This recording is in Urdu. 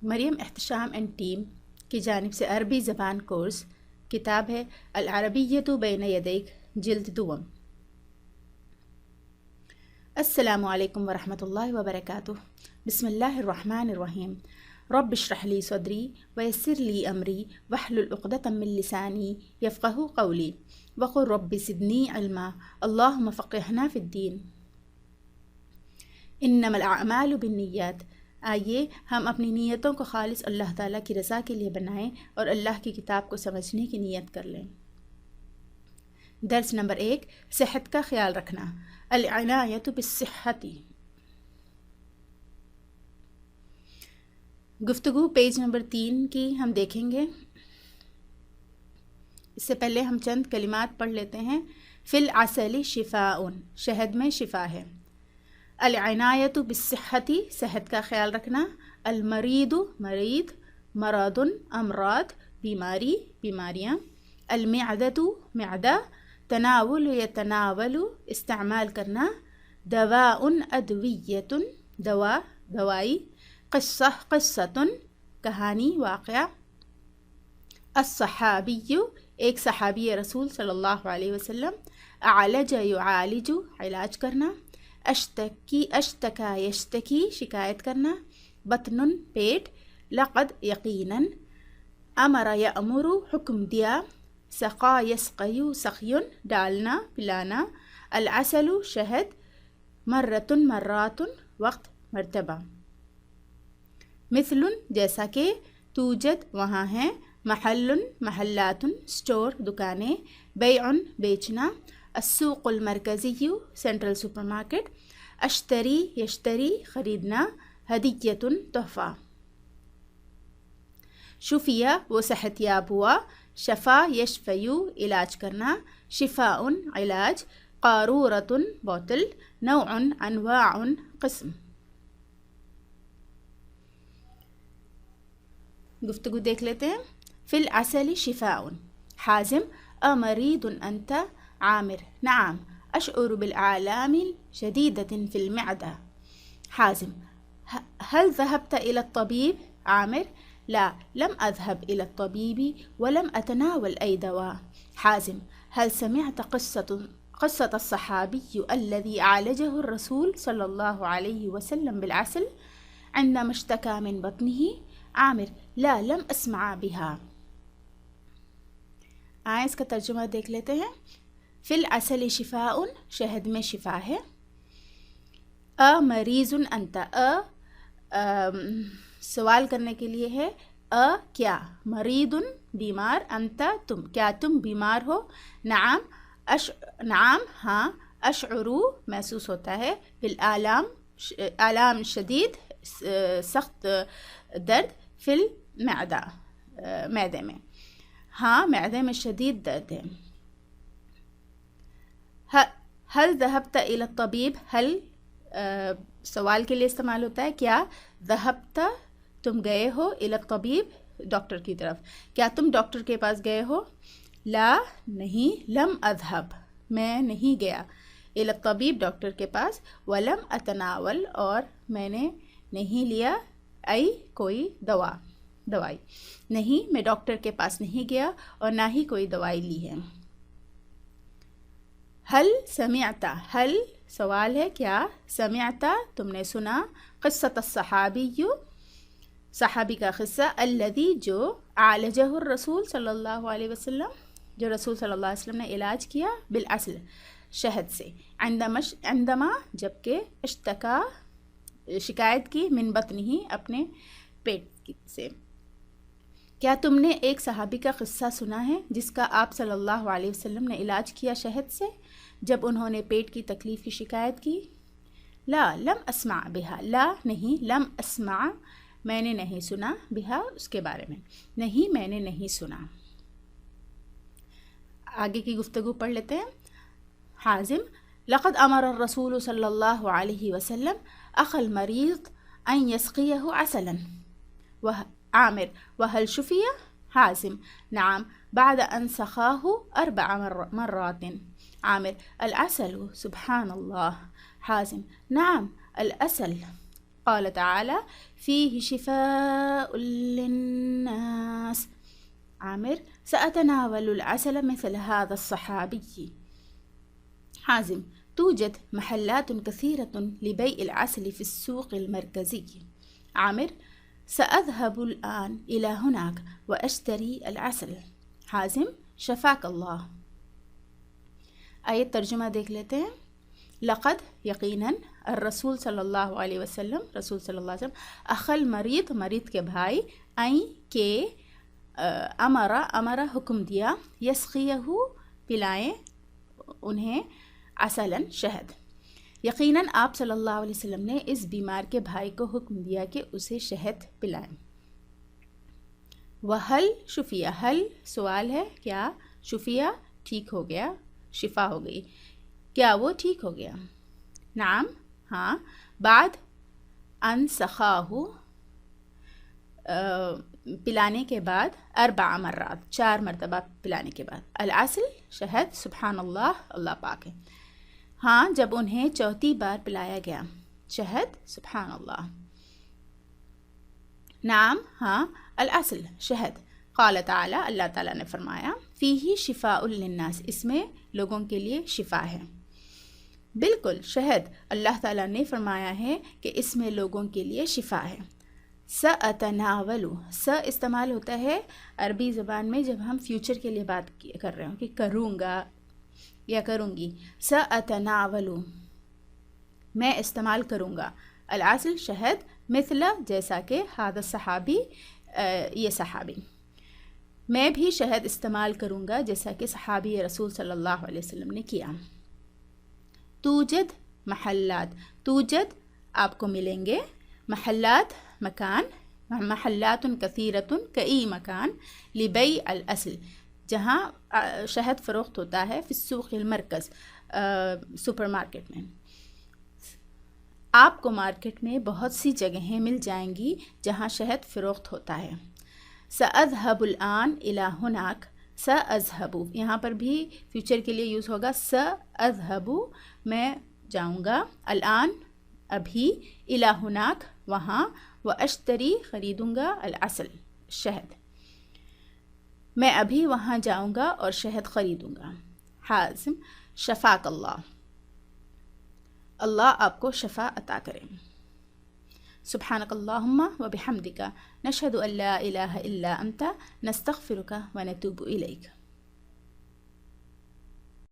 مریم احتشام اینڈ ٹیم کی جانب سے عربی زبان کورس کتاب ہے العربیۃ بین یدیک جلد دوم۔ السلام علیکم ورحمۃ اللہ وبرکاتہ۔ بسم اللہ الرحمن الرحیم۔ رب اشرح لی صدری ویسر لی امری واحلل عقدۃ من لسانی یفقہوا قولی وقل رب زدنی علما اللہم فقہنا فی الدین۔ انما الاعمال بالنیات۔ آئیے ہم اپنی نیتوں کو خالص اللہ تعالیٰ کی رضا کے لیے بنائیں اور اللہ کی کتاب کو سمجھنے کی نیت کر لیں۔ درس نمبر 1، صحت کا خیال رکھنا، العنایۃ بالصحۃ۔ گفتگو پیج نمبر 3 کی ہم دیکھیں گے۔ اس سے پہلے ہم چند کلمات پڑھ لیتے ہیں۔ فی العسل شفاء، شہد میں شفا ہے۔ العنایۃ بالصحۃ، صحت کا خیال رکھنا۔ المرید، مریض، مرض، امراض، بیماری، بیماریاں۔ المعدۃ، معدہ، تناول، یتناول، استعمال کرنا۔ دواء، ادویۃ، دوا، دوائی۔ قصہ، قصۃ، کہانی، واقعہ۔ الصحابی، ایک صحابی رسول صلی اللہ علیہ وسلم۔ اعلج، یعالج، علاج کرنا۔ اشتکی، اشتکا، یشتکی، شکایت کرنا۔ بطن، پیٹ۔ لقد، یقیناً۔ امر، یامر، حکم دیا۔ سقا، یسقی، سقی، ڈالنا، پلانا۔ العسل، شہد۔ مرۃ، مرات، وقت، مرتبہ۔ مثل، جیسا کہ۔ توجد، وہاں ہے۔ محل، محلات، اسٹور، دکانیں۔ بیع، بیچنا۔ السوق المرکزی، سینٹرل سپر مارکیٹ۔ اشتری، یشتری، خریدنا۔ ہدیۃ، تحفہ۔ شفیہ، وہ صحت یاب ہوا۔ شفا، یشفیو، علاج کرنا۔ شفاء، علاج۔ قارورۃ، بوتل۔ نوع، انواع، قسم۔ گفتگو دیکھ لیتے ہیں۔ فی العسل شفاء۔ حازم، امریض انت؟ عامر، نعم، اشعر بالآلام شديدة في المعدة۔ حازم، هل ذهبت إلى الطبيب؟ عامر، لا، لم أذهب إلى الطبيب ولم أتناول أي دواء۔ حازم، هل سمعت قصة الصحابي الذي عالجه الرسول صلى الله عليه وسلم بالعسل عندما اشتكى من بطنه؟ عامر، لا، لم أسمع بها۔ آئیں اس کا ترجمہ دیکھ لیتے ہیں۔ فی العسل شفاء، شہد میں شفا ہے۔ مریض انت، سوال کرنے کے لیے ہے۔ کیا؟ مریض، بیمار۔ انت، تم، کیا تم بیمار ہو؟ نعم، نعم، ہاں۔ اشعر، محسوس ہوتا ہے۔ بالآلام، آلام شدید، سخت درد۔ فی المعدہ، معدے میں، ہاں، معدے میں شدید درد ہے۔ هل ذهبت إلى الطبيب؟ هل سوال کے لیے استعمال ہوتا ہے۔ کیا؟ ذهبت، تم گئے ہو۔ إلى الطبيب، ڈاکٹر کی طرف، کیا تم ڈاکٹر کے پاس گئے ہو؟ لا، نہیں۔ لم أذهب، میں نہیں گیا۔ إلى الطبيب، ڈاکٹر کے پاس۔ ولم أتناول، اور میں نے نہیں لیا۔ ای، کوئی دوا، دوائی۔ نہیں، میں ڈاکٹر کے پاس نہیں گیا اور نہ ہی کوئی دوائی لی ہے۔ هل سمعت، هل سوال ہے، کیا؟ سمعت، تم نے سنا۔ قصة الصحابی، صحابی کا قصہ۔ الذی، جو۔ عالجہ الرسول صلی اللہ علیہ وسلم، جو رسول صلی اللہ علیہ وسلم نے علاج کیا۔ بالعسل، شہد سے۔ عندما، جبکہ۔ اشتکا، شکایت کی۔ من بطنہ، اپنے پیٹ سے۔ کیا تم نے ایک صحابی کا قصہ سنا ہے جس کا آپ صلی اللہ علیہ وسلم نے علاج کیا شہد سے جب انہوں نے پیٹ کی تکلیف کی شکایت کی؟ لا، لم اسمع بہا، لا، نہیں۔ لم اسمع، میں نے نہیں سنا۔ بہا، اس کے بارے میں، نہیں، میں نے نہیں سنا۔ آگے کی گفتگو پڑھ لیتے ہیں۔ حازم، لقد امر الرسول صلی اللہ علیہ وسلم اخا المریض ان یسقیہ عسلا۔ عامر، وهل شفي؟ حازم، نعم، بعد أن سقاه 4 مرات۔ عامر، العسل، سبحان الله۔ حازم، نعم، العسل قال تعالى فيه شفاء للناس. عامر: سأتناول العسل مثل هذا الصحابي. حازم: توجد محلات كثيرة لبيع العسل في السوق المركزي. عامر: سأذهب الآن إلى هناك وأشتري العسل. حازم: شفاك الله. آیت ترجمہ دیکھ لیتے ہیں. لقد یقیناً الرسول صلی اللہ علیہ وسلم رسول صلی اللہ علیہ وسلم اخل مریض کے بھائی این کے امرا حکم دیا یسقیہ پلائیں انہیں عسلاً شہد. یقیناً آپ صلی اللہ علیہ وسلم نے اس بیمار کے بھائی کو حکم دیا کہ اسے شہد پلائیں. وحل شفیہ حل سوال ہے کیا شفیہ ٹھیک ہو گیا شفا ہو گئی کیا وہ ٹھیک ہو گیا. نعم ہاں. بعد ان سخاہ پلانے کے بعد 4 مرات 4 مرتبہ پلانے کے بعد. العسل شہد سبحان اللہ اللہ پاک ہے. ہاں جب انہیں 4تھی بار پلایا گیا شہد سبحان اللہ. نعم ہاں. العسل شہد. قال تعالی اللہ تعالیٰ نے فرمایا فیہ شفاء للناس اس میں لوگوں کے لیے شفا ہے. بالکل شہد اللہ تعالیٰ نے فرمایا ہے کہ اس میں لوگوں کے لیے شفا ہے. سأتناول استعمال ہوتا ہے عربی زبان میں جب ہم فیوچر کے لیے بات کر رہے ہوں کہ کروں گا یا کروں گی. سأتناول میں استعمال کروں گا. العسل شہد مثل جیسا کہ ہذا صحابی یہ صحابی. میں بھی شہد استعمال کروں گا جیسا کہ صحابی رسول صلی اللہ علیہ وسلم نے کیا. توجد محلات توجد آپ کو ملیں گے. محلات مکان. محلات کثیرۃ کئی مکان. لبیع العسل جہاں شہد فروخت ہوتا ہے. فی السوق المرکز سپر مارکیٹ میں. آپ کو مارکیٹ میں بہت سی جگہیں مل جائیں گی جہاں شہد فروخت ہوتا ہے. سأذهب الآن إلى هناك. سأذهب یہاں پر بھی فیوچر کے لیے یوز ہوگا. سأذهب میں جاؤں گا. الآن ابھی. إلى هناك وہاں. وأشتری خریدوں گا. العسل شہد میں ابھی وہاں جاؤں گا اور شہد خریدوں گا. حازم شفاک اللہ اللہ آپ کو شفا عطا کرے. سبحانک اللہم و بحمدک نشہد ان لا الہ الا انت نستغفرک و نتوب الیک.